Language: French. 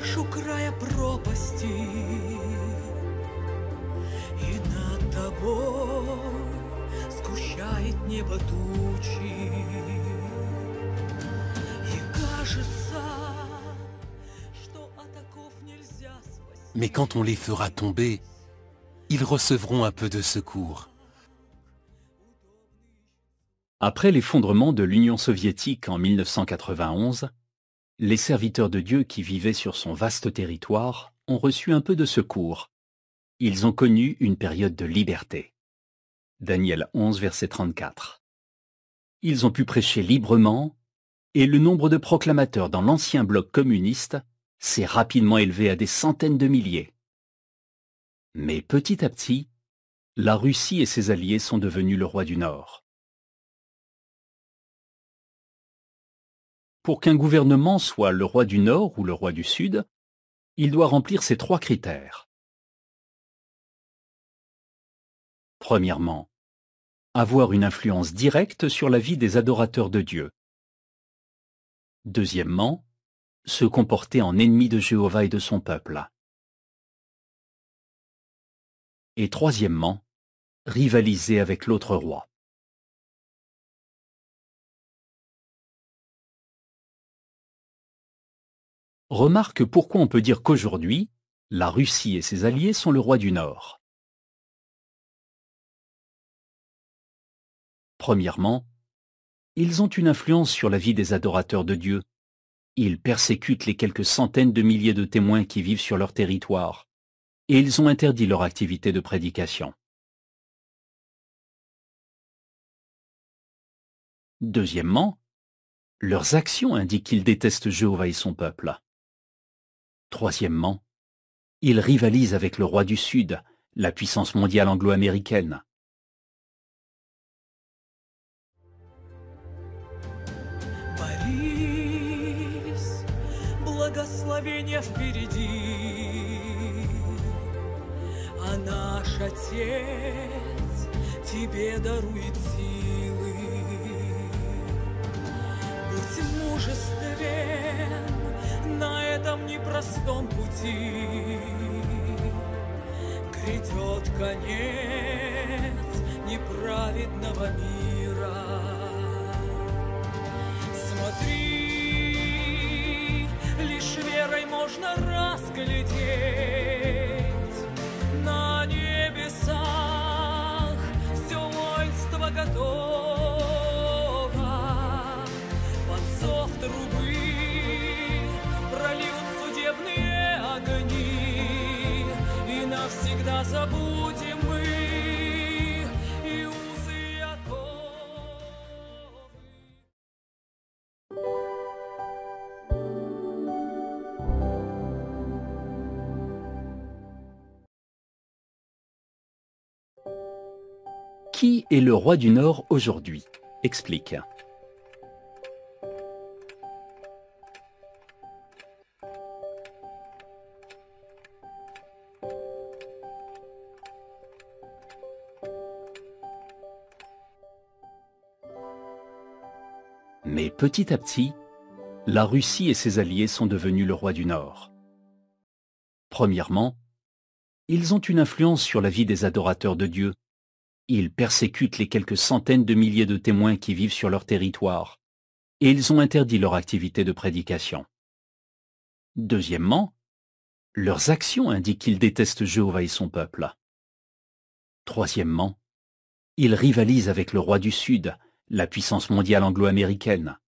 стоишь у края пропасти, и над тобой сгущает небо тучи, и кажется, что от оков нельзя спасти. Mais quand on les fera tomber, ils recevront un peu de secours. Après l'effondrement de l'Union soviétique en 1991, les serviteurs de Dieu qui vivaient sur son vaste territoire ont reçu un peu de secours. Ils ont connu une période de liberté. Daniel 11, verset 34. Ils ont pu prêcher librement et le nombre de proclamateurs dans l'ancien bloc communiste s'est rapidement élevé à des centaines de milliers. Mais petit à petit, la Russie et ses alliés sont devenus le roi du Nord. Pour qu'un gouvernement soit le roi du Nord ou le roi du Sud, il doit remplir ces trois critères. Premièrement, avoir une influence directe sur la vie des adorateurs de Dieu. Deuxièmement, se comporter en ennemi de Jéhovah et de son peuple. Et troisièmement, rivaliser avec l'autre roi. Remarque pourquoi on peut dire qu'aujourd'hui, la Russie et ses alliés sont le roi du Nord. Premièrement, ils ont une influence sur la vie des adorateurs de Dieu. Ils persécutent les quelques centaines de milliers de témoins qui vivent sur leur territoire, et ils ont interdit leur activité de prédication. Deuxièmement, leurs actions indiquent qu'ils détestent Jéhovah et son peuple. Troisièmement, ils rivalisent avec le roi du Sud, la puissance mondiale anglo-américaine. Борис, благословение впереди, а наш Отец тебе дарует силы. Будь мужествен на этом непростом пути, грядет конец неправедного мира. Смотри, лишь верой можно разглядеть на небесах все воинство готово. Под зов трубы прольют судебные огни, и навсегда забудем мы и узы оковы. Qui est le roi du Nord aujourd'hui? Explique. Mais petit à petit, la Russie et ses alliés sont devenus le roi du Nord. Premièrement, ils ont une influence sur la vie des adorateurs de Dieu. Ils persécutent les quelques centaines de milliers de témoins qui vivent sur leur territoire, et ils ont interdit leur activité de prédication. Deuxièmement, leurs actions indiquent qu'ils détestent Jéhovah et son peuple. Troisièmement, ils rivalisent avec le roi du Sud, la puissance mondiale anglo-américaine.